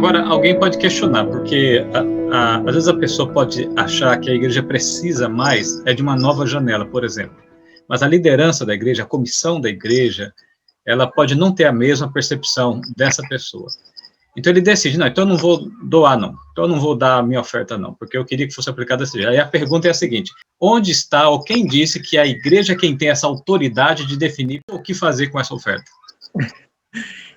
Agora, alguém pode questionar, porque às vezes a pessoa pode achar que a igreja precisa mais de uma nova janela, por exemplo. Mas a liderança da igreja, a comissão da igreja, ela pode não ter a mesma percepção dessa pessoa. Então ele decide, não, então eu não vou doar, não. Então eu não vou dar a minha oferta, não, porque eu queria que fosse aplicada desse jeito. Aí a pergunta é a seguinte: onde está, ou quem disse que a igreja é quem tem essa autoridade de definir o que fazer com essa oferta?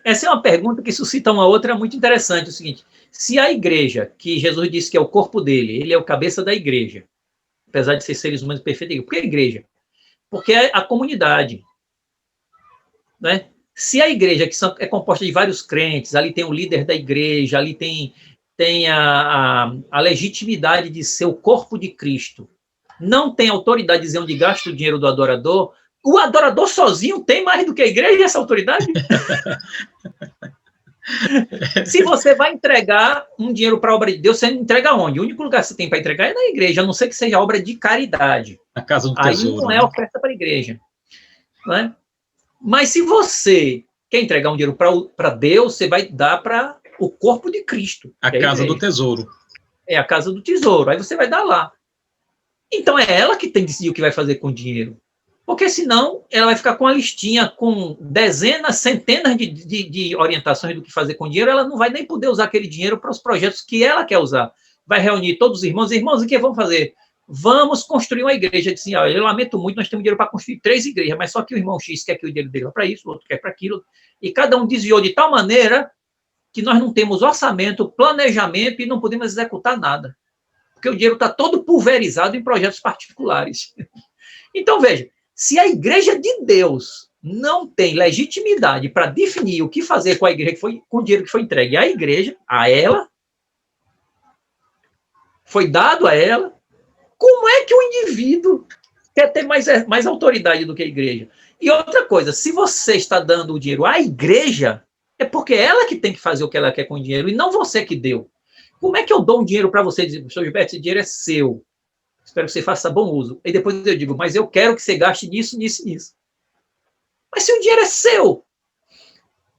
Essa é uma pergunta que suscita uma outra muito interessante, o seguinte: se a igreja, que Jesus disse que é o corpo dele, ele é o cabeça da igreja, apesar de ser seres humanos perfeitos, por que a igreja? Porque é a comunidade, né? Se a igreja, que é composta de vários crentes, ali tem o líder da igreja, ali tem a legitimidade de ser o corpo de Cristo, não tem autoridade de dizer onde gasta o dinheiro do adorador, o adorador sozinho tem mais do que a igreja essa autoridade? Se você vai entregar um dinheiro para a obra de Deus, você entrega onde? O único lugar que você tem para entregar é na igreja, a não ser que seja obra de caridade. A casa do Aí tesouro. não é oferta para a igreja. Né? Mas se você quer entregar um dinheiro para Deus, você vai dar para o corpo de Cristo. A casa do tesouro. É a casa do tesouro. Aí você vai dar lá. Então é ela que tem que decidir o que vai fazer com o dinheiro. Porque senão ela vai ficar com a listinha com dezenas, centenas de orientações do que fazer com o dinheiro, ela não vai nem poder usar aquele dinheiro para os projetos que ela quer usar. Vai reunir todos os irmãos, o que vamos fazer? Vamos construir uma igreja. Assim, ó, eu lamento muito, nós temos dinheiro para construir 3 igrejas, mas só que o irmão X quer que o dinheiro dele vá para isso, o outro quer para aquilo, e cada um desviou de tal maneira que nós não temos orçamento, planejamento e não podemos executar nada. Porque o dinheiro está todo pulverizado em projetos particulares. Então, veja, se a igreja de Deus não tem legitimidade para definir o que fazer com a igreja com o dinheiro que foi entregue à igreja, a ela, foi dado a ela, como é que o indivíduo quer ter mais autoridade do que a igreja? E outra coisa, se você está dando o dinheiro à igreja, é porque ela que tem que fazer o que ela quer com o dinheiro e não você que deu. Como é que eu dou um dinheiro para você e dizer, professor Gilberto, esse dinheiro é seu? Espero que você faça bom uso. E depois eu digo, mas eu quero que você gaste nisso, nisso, nisso. Mas se o dinheiro é seu,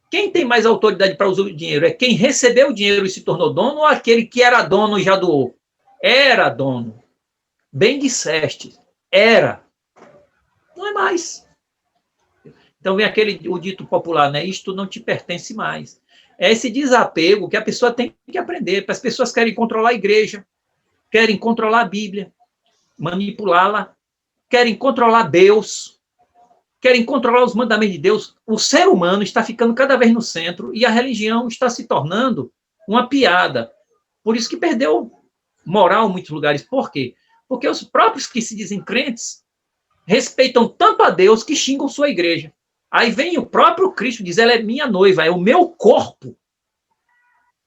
quem tem mais autoridade para usar o dinheiro? É quem recebeu o dinheiro e se tornou dono ou aquele que era dono e já doou? Era dono. Bem disseste. Era. Não é mais. Então vem o dito popular, né? Isto não te pertence mais. É esse desapego que a pessoa tem que aprender. As pessoas querem controlar a igreja, querem controlar a Bíblia, manipulá-la, querem controlar Deus, querem controlar os mandamentos de Deus. O ser humano está ficando cada vez no centro e a religião está se tornando uma piada. Por isso que perdeu moral em muitos lugares. Por quê? Porque os próprios que se dizem crentes respeitam tanto a Deus que xingam sua igreja. Aí vem o próprio Cristo diz, ela é minha noiva, é o meu corpo.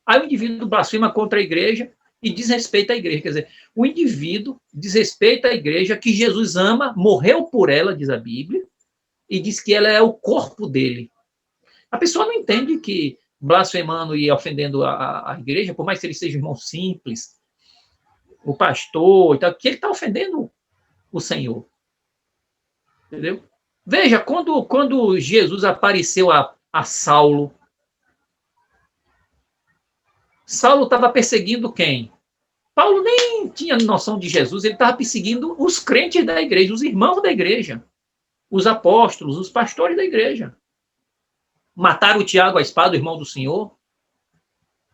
Aí o indivíduo blasfema contra a igreja e desrespeita a igreja. Quer dizer, o indivíduo desrespeita a igreja que Jesus ama, morreu por ela, diz a Bíblia, e diz que ela é o corpo dele. A pessoa não entende que blasfemando e ofendendo a igreja, por mais que ele seja um irmão simples, o pastor, que ele está ofendendo o Senhor. Entendeu? Veja, quando Jesus apareceu a Saulo, Saulo estava perseguindo quem? Paulo nem tinha noção de Jesus, ele estava perseguindo os crentes da igreja, os irmãos da igreja, os apóstolos, os pastores da igreja. Mataram o Tiago à espada, o irmão do Senhor.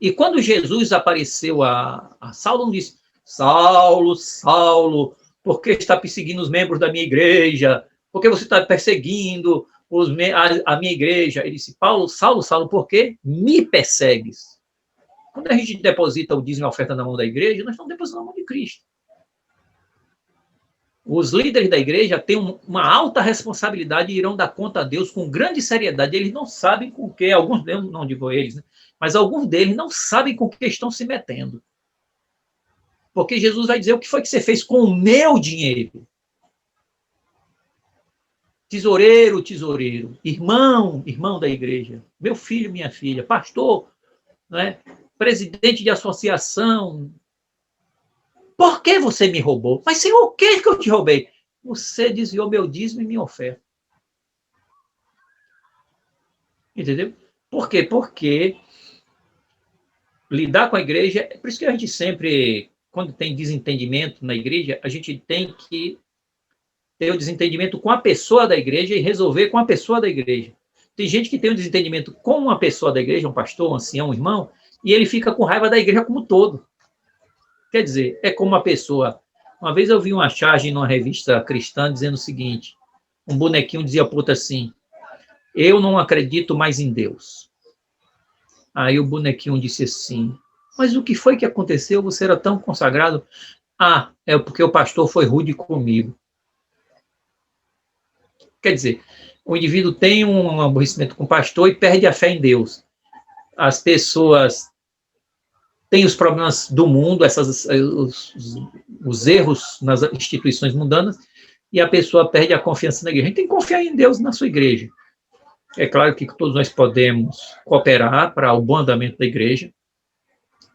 E quando Jesus apareceu a Saulo, não disse, Saulo, Saulo, por que está perseguindo os membros da minha igreja? Por que você está perseguindo a minha igreja? Ele disse, Saulo, Saulo, por que me persegues? Quando a gente deposita o dízimo e a oferta na mão da igreja, nós estamos depositando na mão de Cristo. Os líderes da igreja têm uma alta responsabilidade e irão dar conta a Deus com grande seriedade. Eles não sabem com o que, alguns deles, não digo eles, né? Mas alguns deles não sabem com o que estão se metendo. Porque Jesus vai dizer o que foi que você fez com o meu dinheiro. Tesoureiro, tesoureiro, irmão, irmão da igreja, meu filho, minha filha, pastor, né? Presidente de associação. Por que você me roubou? Mas, Senhor, o que eu te roubei? Você desviou meu dízimo e minha oferta. Entendeu? Por quê? Porque lidar com a igreja, é por isso que a gente sempre, quando tem desentendimento na igreja, a gente tem que ter o desentendimento com a pessoa da igreja e resolver com a pessoa da igreja. Tem gente que tem um desentendimento com uma pessoa da igreja, um pastor, um ancião, um irmão, e ele fica com raiva da igreja como um todo. Quer dizer, é como uma pessoa... Uma vez eu vi uma charge numa revista cristã dizendo o seguinte, um bonequinho dizia para outro assim, eu não acredito mais em Deus. Aí o bonequinho disse assim, mas o que foi que aconteceu? Você era tão consagrado? Ah, é porque o pastor foi rude comigo. Quer dizer, o indivíduo tem um aborrecimento com o pastor e perde a fé em Deus. As pessoas têm os problemas do mundo, os erros nas instituições mundanas, e a pessoa perde a confiança na igreja. A gente tem que confiar em Deus na sua igreja. É claro que todos nós podemos cooperar para o bom andamento da igreja,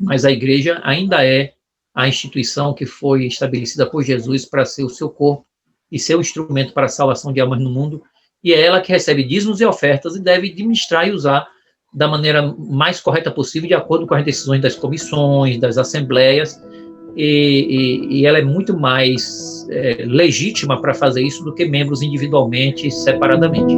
mas a igreja ainda é a instituição que foi estabelecida por Jesus para ser o seu corpo e ser o instrumento para a salvação de almas no mundo, e é ela que recebe dízimos e ofertas e deve administrar e usar da maneira mais correta possível, de acordo com as decisões das comissões, das assembleias, e ela é muito mais legítima para fazer isso do que membros individualmente, separadamente.